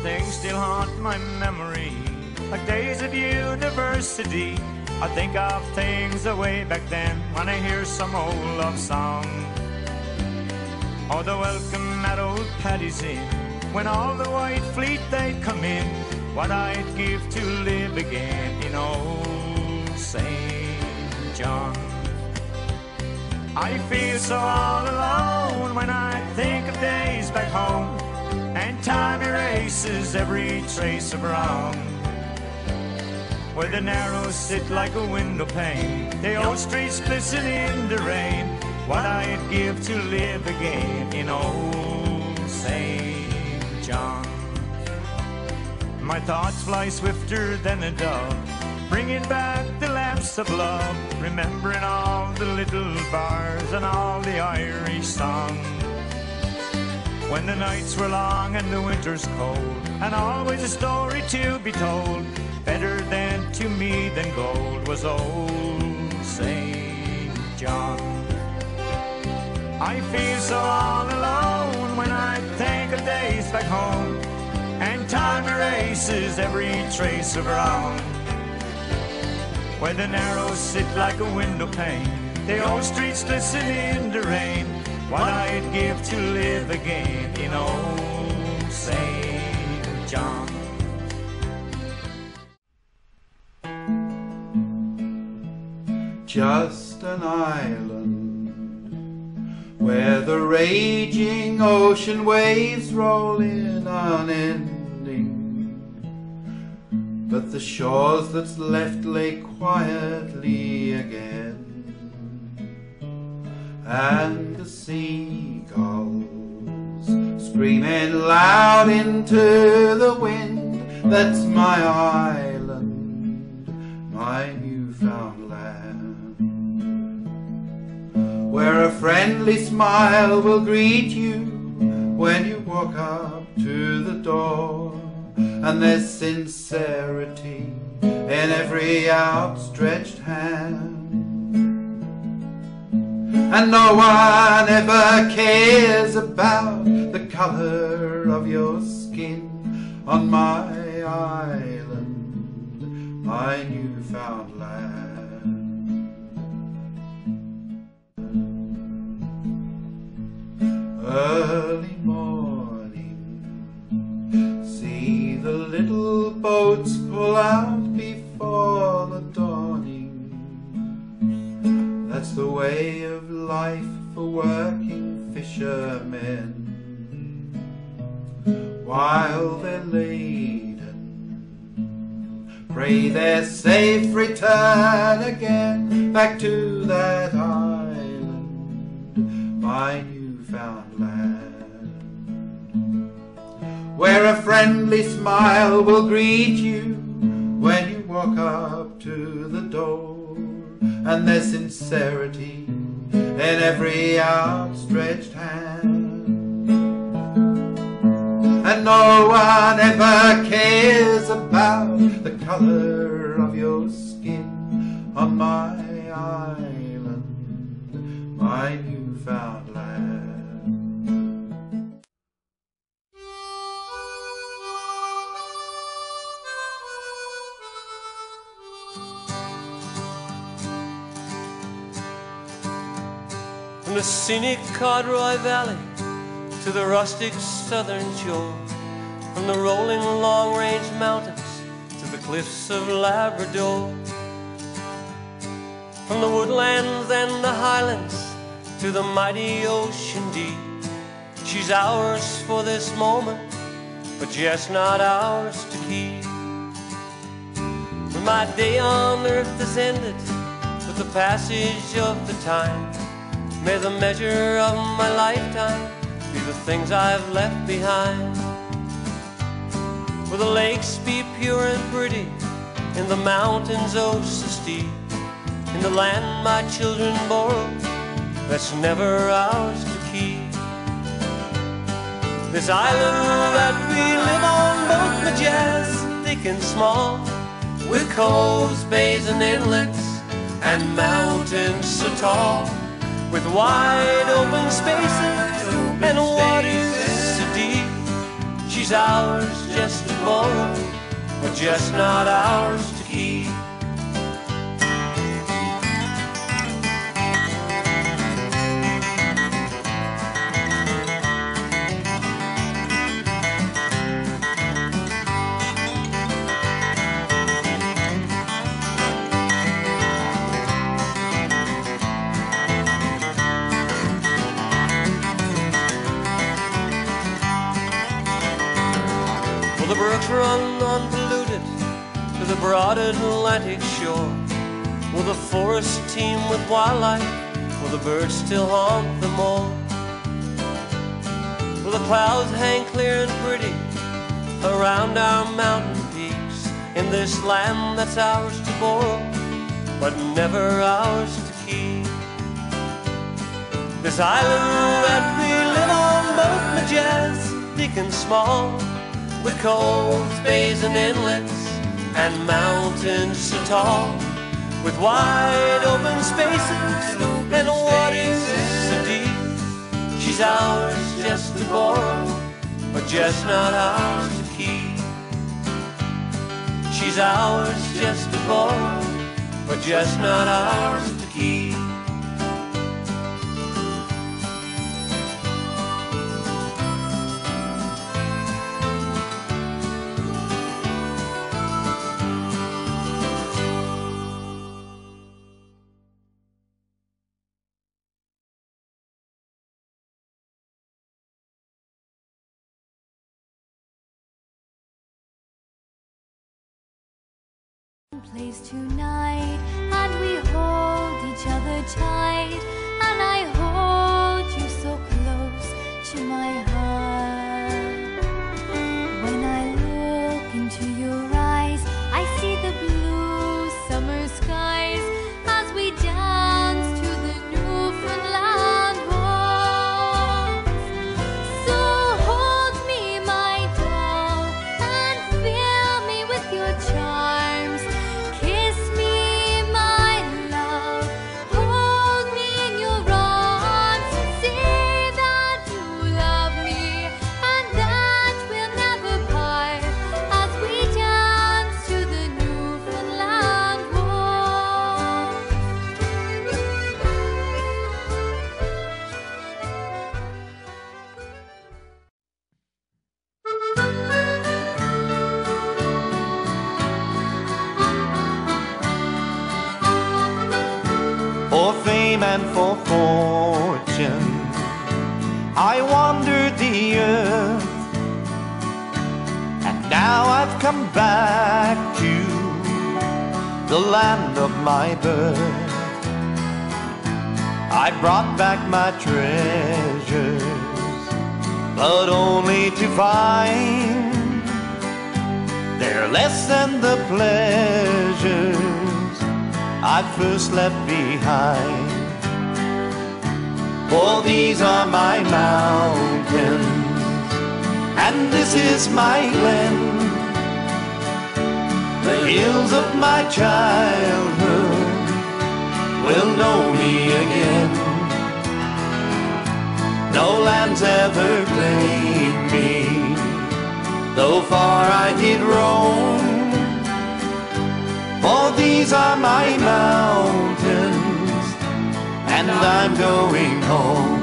things still haunt my memory, like days of university. I think of things away back then when I hear some old love song. Oh, the welcome at old Paddy's Inn, when all the white fleet they'd come in. What I'd give to live again in old St. John. I feel so all alone when I think of days back home, and time erases every trace of wrong. Where the narrows sit like a window pane, the old streets glisten in the rain. What I'd give to live again in old St. John. My thoughts fly swifter than a dove, bringing back the lamps of love, remembering all the little bars and all the Irish songs. When the nights were long and the winters cold, and always a story to be told, better than to me than gold was old St. John. I feel so all alone when I think of days back home, and time erases every trace of wrong. Where the narrows sit like a window pane, the old streets glisten in the rain. What I'd give to live again in old St. John. Just an island where the raging ocean waves roll in unending, but the shores that's left lay quietly again, and the seagulls screaming loud into the wind. That's my island, my Newfoundland, where a friendly smile will greet you when you walk up to the door, and there's sincerity in every outstretched hand, and no one ever cares about the color of your skin on my island, my Newfoundland. Early morning, see the little boats pull out before the dawning. That's the way of life for working fishermen. While they're laden, pray their safe return again back to that island, my Newfoundland, where a friendly smile will greet you when you walk up to the door, and there's sincerity in every outstretched hand, and no one ever cares about the color of your skin on my island, my Newfoundland. From the scenic Corduroy Valley to the rustic southern shore, from the rolling long-range mountains to the cliffs of Labrador, from the woodlands and the highlands to the mighty ocean deep, she's ours for this moment, but just not ours to keep. When my day on earth is ended with the passage of the time, may the measure of my lifetime be the things I've left behind. Will the lakes be pure and pretty, and the mountains oh so steep, in the land my children borrowed, that's never ours to keep. This island that we live on, both majestic and small, with coves, bays and inlets, and mountains so tall, with wide open spaces and waters so deep, she She's ours just to borrow, but just not ours to keep. The brooks run unpolluted to the broad Atlantic shore. Will the forest teem with wildlife? Will the birds still haunt the moor? Will the clouds hang clear and pretty around our mountain peaks in this land that's ours to borrow, but never ours to keep? This island that we live on, both majestic and small, with coves, bays, and inlets, and mountains so tall, with wide open spaces and waters so deep. She's ours just to borrow, but just not ours to keep. She's ours just to borrow, but just not ours to keep. Place tonight, and we hold each other tight, and I hold you so close to my heart. When I look into your eyes, I see the blue summer skies as we dance to the Newfoundland waltz. So hold me, my doll, and fill me with your charms. Kiss me, my love, hold me in your arms, say that you love me and that we'll never part as we dance to the Newfoundland waltz. For fame and for fortune, I wandered the earth, and now I've come back to the land of my birth. I brought back my treasures, but only to find they're less than the pleasures I first left behind. For these are my mountains, and this is my glen, the hills of my childhood will know me again. No land's ever claimed me, though far I did roam. For these are my mountains, and I'm going home.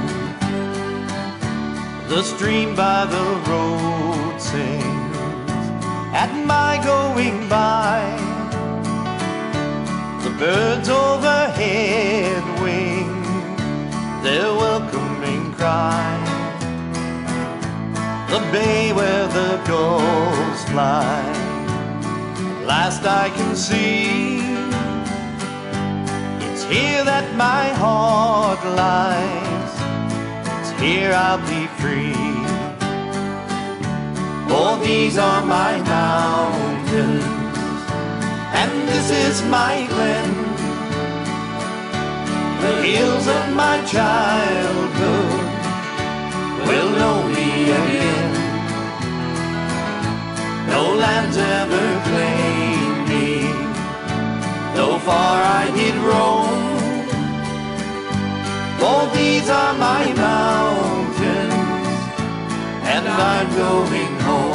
The stream by the road sings at my going by. The birds overhead wing their welcoming cry. The bay where the gulls fly, last I can see, it's here that my heart lies, it's here I'll be free. For these are my mountains, and this is my glen, the hills of my childhood will know me again. No land's ever claimed me, though far I did roam. For these are my mountains, and I'm going home.